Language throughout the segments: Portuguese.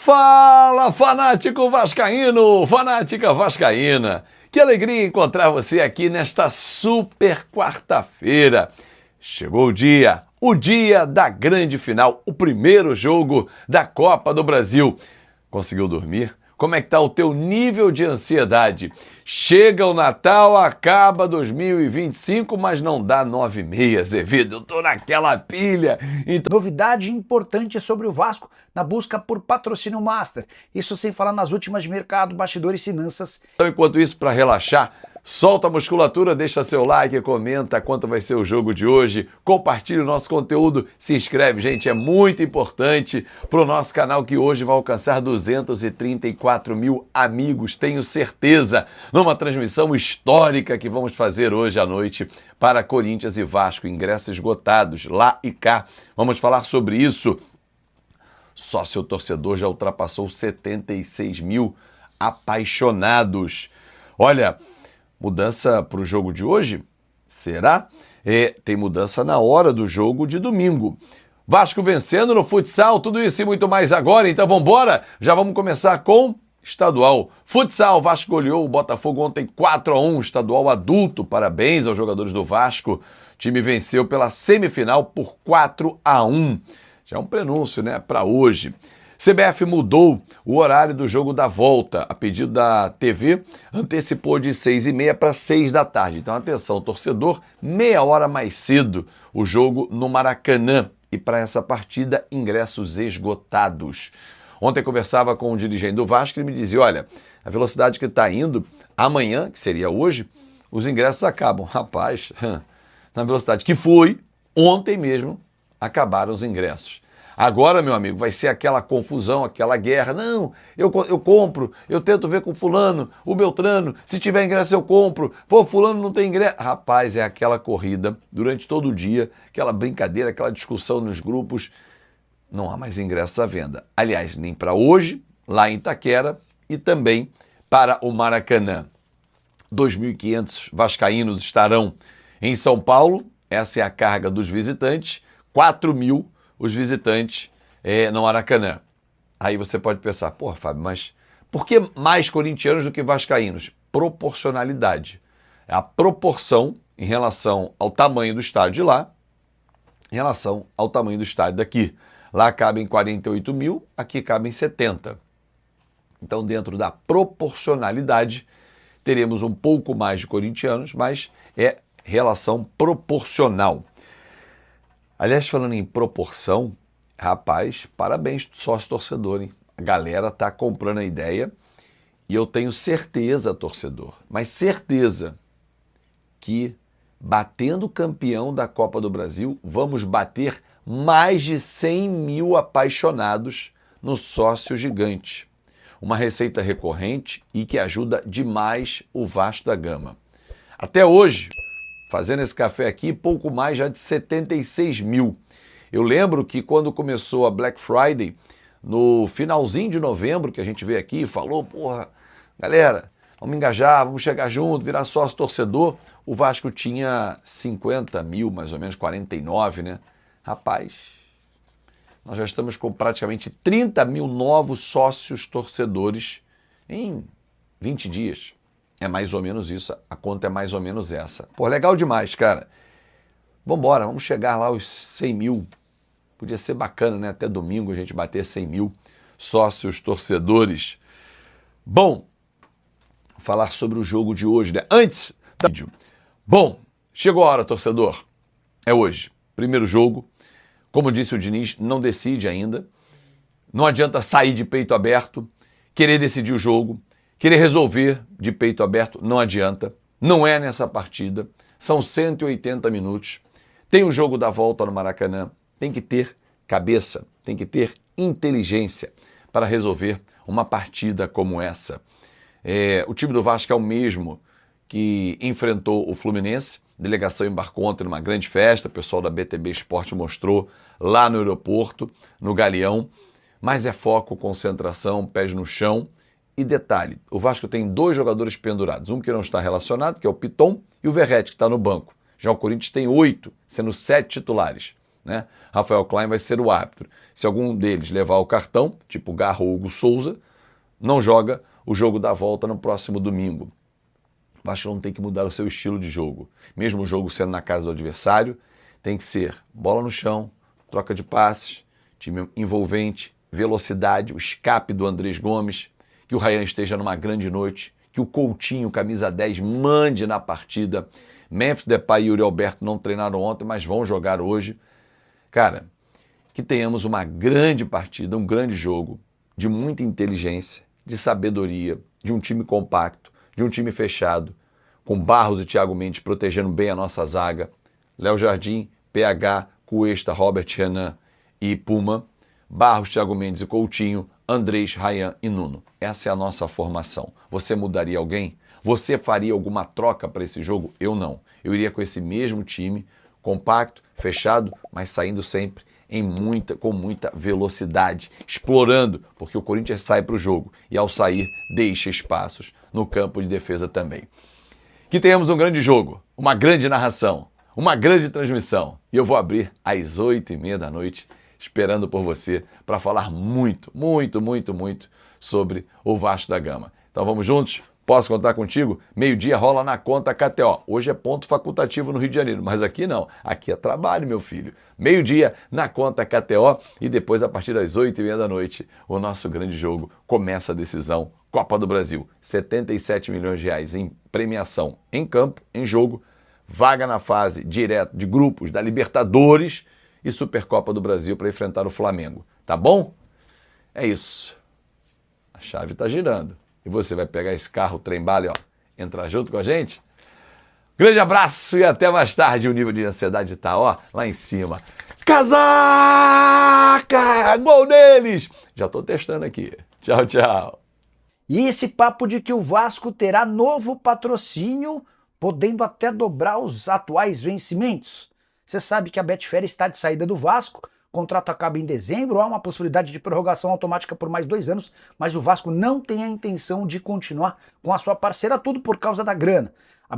Fala, fanático vascaíno, fanática vascaína. Que alegria encontrar você aqui nesta super quarta-feira. Chegou o dia da grande final, o primeiro jogo da Copa do Brasil. Conseguiu dormir? Como é que tá o teu nível de ansiedade? Chega o Natal, acaba 2025, mas não dá 9,5, Azevedo. Eu tô naquela pilha. Então... Novidade importante sobre o Vasco na busca por patrocínio master. Isso sem falar nas últimas de mercado, bastidores e finanças. Então, enquanto isso, para relaxar, solta a musculatura, deixa seu like, comenta quanto vai ser o jogo de hoje, compartilha o nosso conteúdo, se inscreve, gente, é muito importante para o nosso canal que hoje vai alcançar 234 mil amigos, tenho certeza, numa transmissão histórica que vamos fazer hoje à noite para Corinthians e Vasco, ingressos esgotados lá e cá. Vamos falar sobre isso. Sócio torcedor já ultrapassou 76 mil apaixonados. Olha, mudança para o jogo de hoje? Será? Tem mudança na hora do jogo de domingo. Vasco vencendo no futsal, tudo isso e muito mais agora, então vamos embora? Já vamos começar com estadual. Futsal, Vasco goleou o Botafogo ontem 4-1, estadual adulto. Parabéns aos jogadores do Vasco. O time venceu pela semifinal por 4-1. Já é um prenúncio, né, para hoje. CBF mudou o horário do jogo da volta. A pedido da TV, antecipou de 6h30 para 6 da tarde. Então, atenção, torcedor, meia hora mais cedo o jogo no Maracanã. E para essa partida, ingressos esgotados. Ontem conversava com um dirigente do Vasco e ele me dizia, olha, a velocidade que está indo, amanhã, que seria hoje, os ingressos acabam. Rapaz, na velocidade que foi, ontem mesmo, acabaram os ingressos. Agora, meu amigo, vai ser aquela confusão, aquela guerra. Não, eu compro, eu tento ver com fulano, o Beltrano, se tiver ingresso eu compro. Pô, fulano não tem ingresso. Rapaz, é aquela corrida durante todo o dia, aquela brincadeira, aquela discussão nos grupos. Não há mais ingressos à venda. Aliás, nem para hoje, lá em Itaquera, e também para o Maracanã. 2.500 vascaínos estarão em São Paulo, essa é a carga dos visitantes, 4.000 os visitantes no Maracanã. Aí você pode pensar, porra, Fábio, mas por que mais corintianos do que vascaínos? Proporcionalidade. É a proporção em relação ao tamanho do estádio de lá, em relação ao tamanho do estádio daqui. Lá cabem 48 mil, aqui cabem 70. Então, dentro da proporcionalidade, teremos um pouco mais de corintianos, mas é relação proporcional. Aliás, falando em proporção, rapaz, parabéns, sócio-torcedor, hein? A galera tá comprando a ideia e eu tenho certeza, torcedor, mas certeza que batendo campeão da Copa do Brasil, vamos bater mais de 100 mil apaixonados no sócio gigante. Uma receita recorrente e que ajuda demais o Vasco da Gama. Até hoje, fazendo esse café aqui, pouco mais já de 76 mil. Eu lembro que quando começou a Black Friday, no finalzinho de novembro, que a gente veio aqui e falou, porra, galera, vamos engajar, vamos chegar junto, virar sócio torcedor. O Vasco tinha 50 mil, mais ou menos, 49, né? Rapaz, nós já estamos com praticamente 30 mil novos sócios torcedores em 20 dias. É mais ou menos isso, a conta é mais ou menos essa. Pô, legal demais, cara. Vambora, vamos chegar lá aos 100 mil. Podia ser bacana, né? Até domingo a gente bater 100 mil sócios torcedores. Bom, vou falar sobre o jogo de hoje, né? Antes do vídeo. Bom, chegou a hora, torcedor. É hoje. Primeiro jogo. Como disse o Diniz, não decide ainda. Não adianta sair de peito aberto, querer decidir o jogo. Querer resolver de peito aberto não adianta, não é nessa partida, são 180 minutos, tem o jogo da volta no Maracanã, tem que ter cabeça, tem que ter inteligência para resolver uma partida como essa. O time do Vasco é o mesmo que enfrentou o Fluminense, a delegação embarcou ontem numa grande festa, o pessoal da BTB Esporte mostrou lá no aeroporto, no Galeão, mas é foco, concentração, pés no chão. E detalhe, o Vasco tem 2 jogadores pendurados, um que não está relacionado, que é o Piton, e o Verratti, que está no banco. Já o Corinthians tem 8, sendo 7 titulares. né? Rafael Klein vai ser o árbitro. Se algum deles levar o cartão, tipo Garro ou Hugo Souza, não joga o jogo da volta no próximo domingo. O Vasco não tem que mudar o seu estilo de jogo. Mesmo o jogo sendo na casa do adversário, tem que ser bola no chão, troca de passes, time envolvente, velocidade, o escape do Andrés Gomes, que o Ryan esteja numa grande noite, que o Coutinho, camisa 10, mande na partida. Memphis Depay e Yuri Alberto não treinaram ontem, mas vão jogar hoje. Cara, que tenhamos uma grande partida, um grande jogo, de muita inteligência, de sabedoria, de um time compacto, de um time fechado, com Barros e Thiago Mendes protegendo bem a nossa zaga, Léo Jardim, PH, Cuesta, Robert Renan e Puma, Barros, Thiago Mendes e Coutinho, Andrés, Ryan e Nuno. Essa é a nossa formação. Você mudaria alguém? Você faria alguma troca para esse jogo? Eu não. Eu iria com esse mesmo time, compacto, fechado, mas saindo sempre com muita velocidade, explorando, porque o Corinthians sai para o jogo e ao sair deixa espaços no campo de defesa também. Que tenhamos um grande jogo, uma grande narração, uma grande transmissão. E eu vou abrir às 8h30 da noite, esperando por você, para falar muito sobre o Vasco da Gama. Então vamos juntos? Posso contar contigo? Meio-dia rola na conta KTO. Hoje é ponto facultativo no Rio de Janeiro, mas aqui não. Aqui é trabalho, meu filho. Meio-dia na conta KTO e depois, a partir das 8h30 da noite, o nosso grande jogo começa a decisão. Copa do Brasil, 77 milhões de reais em premiação em campo, em jogo, vaga na fase direta de grupos da Libertadores e Supercopa do Brasil para enfrentar o Flamengo. Tá bom? É isso. A chave tá girando. E você vai pegar esse carro, trem-bala e entrar junto com a gente? Grande abraço e até mais tarde. O nível de ansiedade tá, lá em cima. Casaca! Gol deles! Já tô testando aqui. Tchau, tchau. E esse papo de que o Vasco terá novo patrocínio, podendo até dobrar os atuais vencimentos. Você sabe que a Betfair está de saída do Vasco, o contrato acaba em dezembro, há uma possibilidade de prorrogação automática por mais 2 anos, mas o Vasco não tem a intenção de continuar com a sua parceira, tudo por causa da grana. A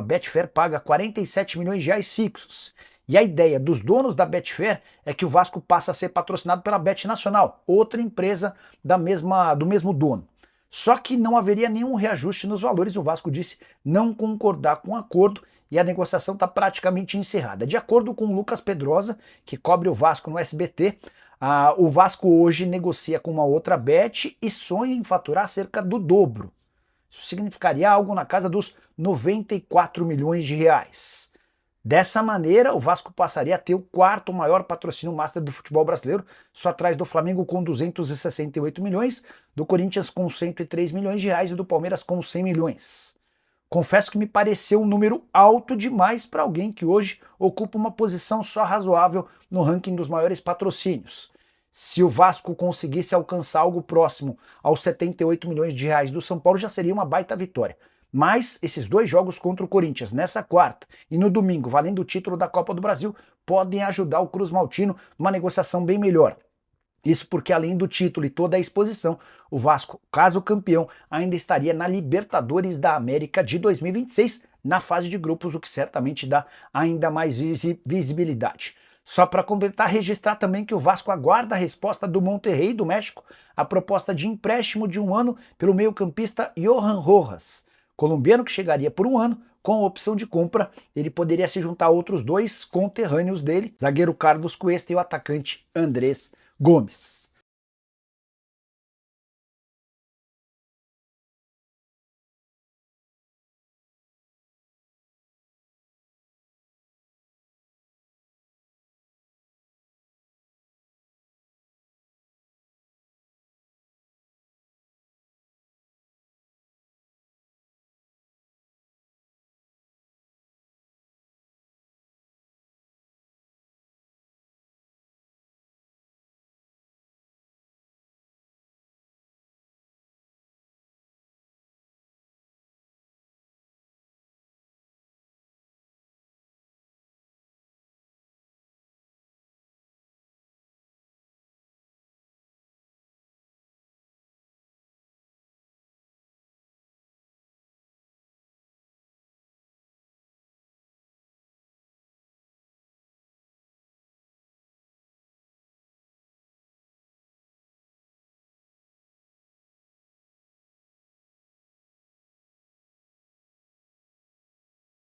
Betfair paga 47 milhões de reais fixos. E a ideia dos donos da Betfair é que o Vasco passe a ser patrocinado pela Bet Nacional, outra empresa do mesmo dono. Só que não haveria nenhum reajuste nos valores, o Vasco disse não concordar com o acordo e a negociação está praticamente encerrada. De acordo com o Lucas Pedrosa, que cobre o Vasco no SBT, o Vasco hoje negocia com uma outra bet e sonha em faturar cerca do dobro. Isso significaria algo na casa dos 94 milhões de reais. Dessa maneira, o Vasco passaria a ter o 4º maior patrocínio master do futebol brasileiro, só atrás do Flamengo com 268 milhões, do Corinthians com 103 milhões de reais e do Palmeiras com 100 milhões. Confesso que me pareceu um número alto demais para alguém que hoje ocupa uma posição só razoável no ranking dos maiores patrocínios. Se o Vasco conseguisse alcançar algo próximo aos 78 milhões de reais do São Paulo, já seria uma baita vitória. Mas esses 2 jogos contra o Corinthians, nessa quarta e no domingo, valendo o título da Copa do Brasil, podem ajudar o Cruz Maltino numa negociação bem melhor. Isso porque, além do título e toda a exposição, o Vasco, caso campeão, ainda estaria na Libertadores da América de 2026, na fase de grupos, o que certamente dá ainda mais visibilidade. Só para completar, registrar também que o Vasco aguarda a resposta do Monterrey, do México, a proposta de empréstimo de 1 ano pelo meio-campista Johan Rojas, colombiano que chegaria por 1 ano, com a opção de compra, ele poderia se juntar a outros 2 conterrâneos dele, zagueiro Carlos Cuesta e o atacante Andrés Gomes.